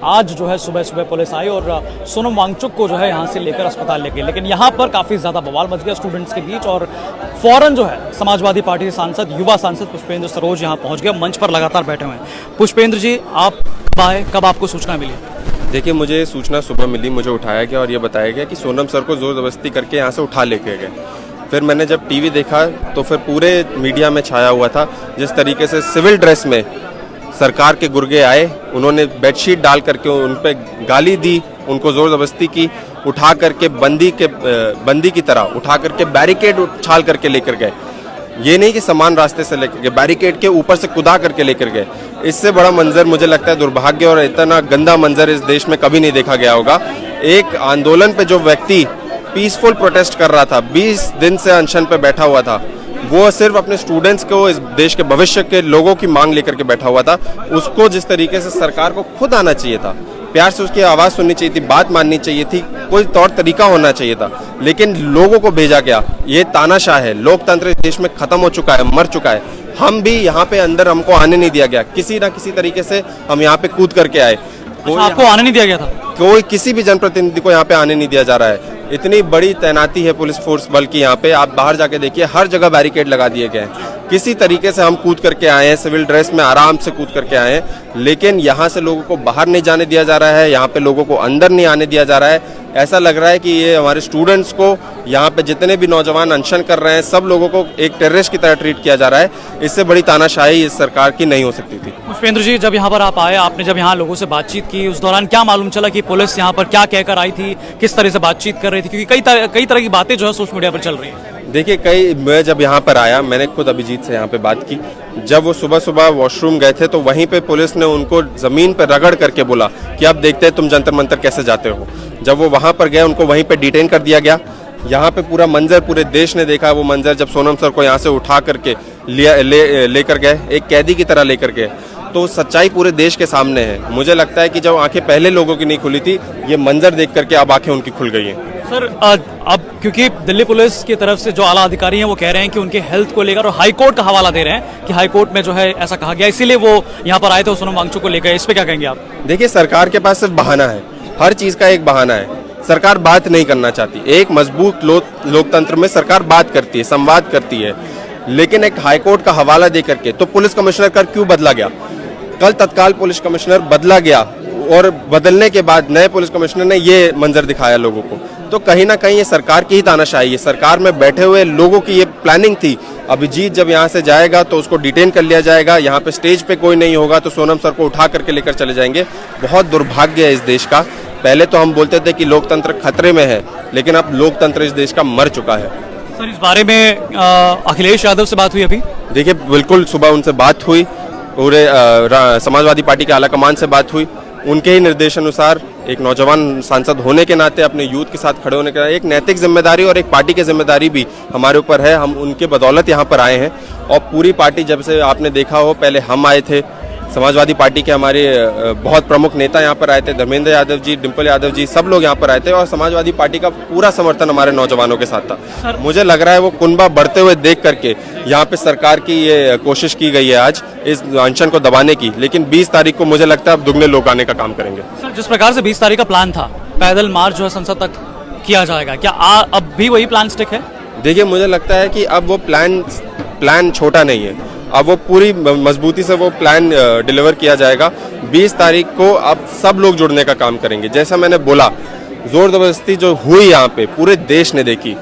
आज जो है सुबह सुबह पुलिस आई और सोनम वांगचुक को जो है यहाँ से लेकर अस्पताल ले गई, लेकिन यहाँ पर काफ़ी ज़्यादा बवाल मच गया स्टूडेंट्स के बीच और फौरन जो है समाजवादी पार्टी के सांसद, युवा सांसद पुष्पेंद्र सरोज यहाँ पहुँच गए, मंच पर लगातार बैठे हुए हैं। पुष्पेंद्र जी, आप आए, कब आपको सूचना मिली? देखिए, मुझे सूचना सुबह मिली, मुझे उठाया गया और ये बताया गया कि सोनम सर को ज़ोर ज़बरदस्ती करके यहाँ से उठा लेके गए। फिर मैंने जब टीवी देखा तो फिर पूरे मीडिया में छाया हुआ था जिस तरीके से सिविल ड्रेस में सरकार के गुर्गे आए, उन्होंने बेडशीट डाल करके उन पर गाली दी, उनको ज़ोर ज़बरदस्ती की, उठा करके बंदी की तरह उठा करके बैरिकेड उछाल करके लेकर गए। ये नहीं कि समान रास्ते से लेकर गए, बैरिकेड के ऊपर से कुदा करके लेकर गए। इससे बड़ा मंजर मुझे लगता है दुर्भाग्य और इतना गंदा मंजर इस देश में कभी नहीं देखा गया होगा। एक आंदोलन पे जो व्यक्ति पीसफुल प्रोटेस्ट कर रहा था, 20 दिन से अनशन पे बैठा हुआ था, वो सिर्फ अपने स्टूडेंट्स को, इस देश के भविष्य के लोगों की मांग लेकर के बैठा हुआ था। उसको जिस तरीके से सरकार को खुद आना चाहिए था, प्यार से उसकी आवाज़ सुननी चाहिए थी, बात माननी चाहिए थी, कोई तौर तरीका होना चाहिए था, लेकिन लोगों को भेजा गया। ये तानाशाह है, लोकतंत्र इस देश में खत्म हो चुका है, मर चुका है। हम भी यहाँ पे अंदर हमको आने नहीं दिया गया, किसी ना किसी तरीके से हम यहाँ पे कूद करके आए। आपको आने नहीं दिया गया था? कोई किसी भी जनप्रतिनिधि को यहाँ पे आने नहीं दिया जा रहा है। इतनी बड़ी तैनाती है पुलिस फोर्स बल की यहाँ पे, आप बाहर जाके देखिए, हर जगह बैरिकेड लगा दिए गए हैं। किसी तरीके से हम कूद करके आए हैं, सिविल ड्रेस में आराम से कूद करके आए हैं, लेकिन यहाँ से लोगों को बाहर नहीं जाने दिया जा रहा है, यहाँ पे लोगों को अंदर नहीं आने दिया जा रहा है। ऐसा लग रहा है कि ये हमारे स्टूडेंट्स को, यहाँ पे जितने भी नौजवान अनशन कर रहे हैं, सब लोगों को एक टेररिस्ट की तरह ट्रीट किया जा रहा है। इससे बड़ी तानाशाही इस सरकार की नहीं हो सकती थी। पुष्पेंद्र जी, जब यहाँ पर आप आए, आपने जब यहाँ लोगों से बातचीत की, उस दौरान क्या मालूम चला कि पुलिस यहाँ पर क्या कहकर आई थी, किस तरह से बातचीत कर रही थी? क्योंकि कई तरह की बातें जो है सोशल मीडिया पर चल रही है। देखिए, मैं जब यहाँ पर आया, मैंने खुद अभिजीत से यहाँ पे बात की। जब वो सुबह सुबह वॉशरूम गए थे तो वहीं पे पुलिस ने उनको जमीन पर रगड़ करके बोला कि अब देखते हैं तुम जंतर मंतर कैसे जाते हो। जब वो वहाँ पर गए, उनको वहीं पे डिटेन कर दिया गया। यहाँ पे पूरा मंजर पूरे देश ने देखा, वो मंजर जब सोनम सर को यहाँ से उठा करके लेकर गए, एक कैदी की तरह लेकर गए, तो सच्चाई पूरे देश के सामने है। मुझे लगता है कि जब आंखें पहले लोगों की नहीं खुली थी, ये मंजर देख करके अब आंखें उनकी खुल गई हैं। सर, अब क्योंकि दिल्ली पुलिस की तरफ से जो आला अधिकारी हैं वो कह रहे हैं कि उनके हेल्थ को लेकर और हाई कोर्ट का हवाला दे रहे हैं कि हाई कोर्ट में जो है ऐसा कहा गया, इसीलिए वो यहाँ पर आए थे, सोनम वांगचुक को लेकर। इस पे क्या कहेंगे आप? देखिए, सरकार के पास सिर्फ बहाना है, हर चीज का एक बहाना है। सरकार बात नहीं करना चाहती। एक मजबूत लोकतंत्र में सरकार बात करती है, संवाद करती है, लेकिन एक हाईकोर्ट का हवाला दे करके तो पुलिस कमिश्नर का क्यों बदला गया? कल तत्काल पुलिस कमिश्नर बदला गया और बदलने के बाद नए पुलिस कमिश्नर ने ये मंजर दिखाया लोगों को। तो कहीं ना कहीं ये सरकार की ही तानाशाही है, सरकार में बैठे हुए लोगों की ये प्लानिंग थी। अभिजीत जब यहाँ से जाएगा तो उसको डिटेन कर लिया जाएगा, यहाँ पे स्टेज पे कोई नहीं होगा तो सोनम सर को उठा करके लेकर चले जाएंगे। बहुत दुर्भाग्य है इस देश का। पहले तो हम बोलते थे कि लोकतंत्र खतरे में है, लेकिन अब लोकतंत्र इस देश का मर चुका है। सर, इस बारे में अखिलेश यादव से बात हुई अभी? देखिए, बिल्कुल सुबह उनसे बात हुई, पूरे समाजवादी पार्टी के आला कमान से बात हुई। उनके ही निर्देशानुसार एक नौजवान सांसद होने के नाते, अपने यूथ के साथ खड़े होने का एक नैतिक जिम्मेदारी और एक पार्टी की जिम्मेदारी भी हमारे ऊपर है। हम उनके बदौलत यहाँ पर आए हैं और पूरी पार्टी, जब से आपने देखा हो, पहले हम आए थे, समाजवादी पार्टी के हमारे बहुत प्रमुख नेता यहाँ पर आए थे, धर्मेंद्र यादव जी, डिम्पल यादव जी, सब लोग यहाँ पर आए थे और समाजवादी पार्टी का पूरा समर्थन हमारे नौजवानों के साथ था। मुझे लग रहा है वो कुनबा बढ़ते हुए देख करके यहाँ पे सरकार की ये कोशिश की गई है आज इस अनशन को दबाने की, लेकिन 20 तारीख को मुझे लगता है अब दुगने लोग आने का काम करेंगे। सर, जिस प्रकार से 20 तारीख का प्लान था, पैदल मार्च जो है संसद तक किया जाएगा, क्या अब भी वही प्लान स्टिक है? देखिए, मुझे लगता है कि अब वो प्लान छोटा नहीं है, अब वो पूरी मजबूती से वो प्लान डिलीवर किया जाएगा। 20 तारीख को अब सब लोग जुड़ने का काम करेंगे। जैसा मैंने बोला, जोर जबरदस्ती जो हुई यहाँ पे पूरे देश ने देखी।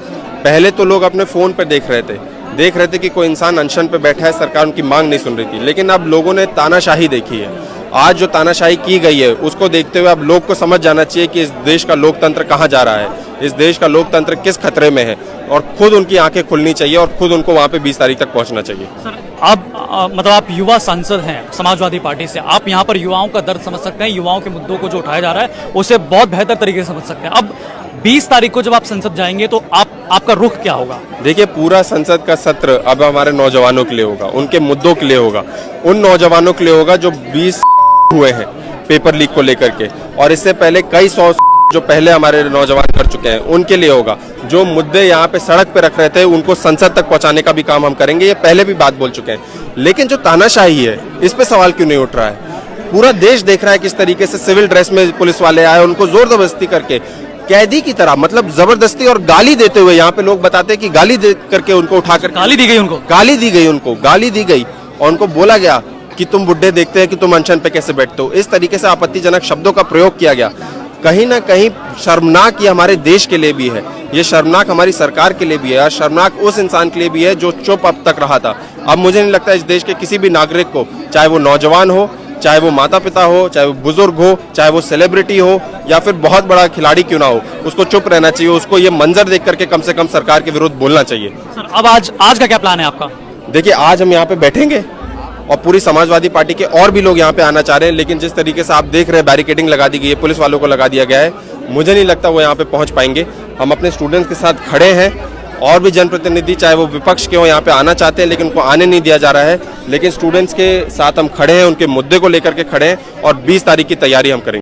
पहले तो लोग अपने फोन पर देख रहे थे कि कोई इंसान अनशन पे बैठा है, सरकार उनकी मांग नहीं सुन रही थी, लेकिन अब लोगों ने तानाशाही देखी है। आज जो तानाशाही की गई है उसको देखते हुए अब लोग को समझ जाना चाहिए कि इस देश का लोकतंत्र कहाँ जा रहा है, इस देश का लोकतंत्र किस खतरे में है, और खुद उनकी आंखें खुलनी चाहिए और खुद उनको वहाँ पे 20 तारीख तक पहुँचना चाहिए। सर, अब मतलब आप युवा सांसद हैं समाजवादी पार्टी से, आप यहाँ पर युवाओं का दर्द समझ सकते हैं, युवाओं के मुद्दों को जो उठाया जा रहा है उसे बहुत बेहतर तरीके से समझ सकते हैं। अब 20 तारीख को जब आप संसद जाएंगे तो आपका रुख क्या होगा? देखिए, पूरा संसद का सत्र अब हमारे नौजवानों के लिए होगा, उनके मुद्दों के लिए होगा, उन नौजवानों के लिए होगा जो 20 हुए हैं पेपर लीक को लेकर के, और इससे पहले कई 100 जो पहले हमारे नौजवान कर चुके हैं उनके लिए होगा। जो मुद्दे यहाँ पे सड़क पे रख रहे थे उनको संसद तक पहुँचाने का भी काम हम करेंगे, ये पहले भी बात बोल चुके हैं। लेकिन जो तानाशाही है इस पे सवाल क्यों नहीं उठ रहा है? पूरा देश देख रहा है किस तरीके से सिविल ड्रेस में पुलिस वाले आए, उनको जोर जबरदस्ती करके कैदी की तरह, मतलब जबरदस्ती और गाली देते हुए, यहाँ पे लोग बताते हैं कि गाली दे करके उनको उठाकर गाली दी गई उनको। गाली दी गई उनको, गाली दी गई और उनको बोला गया कि तुम बुड्ढे देखते हैं कि तुम अनशन पे कैसे बैठते हो। इस तरीके से आपत्तिजनक शब्दों का प्रयोग किया गया। कहीं ना कहीं शर्मनाक ये हमारे देश के लिए भी है, ये शर्मनाक हमारी सरकार के लिए भी है और शर्मनाक उस इंसान के लिए भी है जो चुप अब तक रहा था। अब मुझे नहीं लगता इस देश के किसी भी नागरिक को, चाहे वो नौजवान हो, चाहे वो माता पिता हो, चाहे वो बुजुर्ग हो, चाहे वो सेलिब्रिटी हो या फिर बहुत बड़ा खिलाड़ी क्यों ना हो, उसको चुप रहना चाहिए। उसको ये मंजर देख करके कम से कम सरकार के विरुद्ध बोलना चाहिए। सर अब आज का क्या प्लान है आपका? देखिए, आज हम यहाँ पे बैठेंगे और पूरी समाजवादी पार्टी के और भी लोग यहाँ पे आना चाह रहे हैं, लेकिन जिस तरीके से आप देख रहे हैं बैरिकेडिंग लगा दी गई है, पुलिस वालों को लगा दिया गया है, मुझे नहीं लगता वो यहाँ पे पहुंच पाएंगे। हम अपने स्टूडेंट्स के साथ खड़े हैं और भी जनप्रतिनिधि चाहे वो विपक्ष के हो यहाँ पे आना चाहते हैं लेकिन उनको आने नहीं दिया जा रहा है, लेकिन स्टूडेंट्स के साथ हम खड़े हैं, उनके मुद्दे को लेकर के खड़े हैं और 20 तारीख की तैयारी हम करेंगे।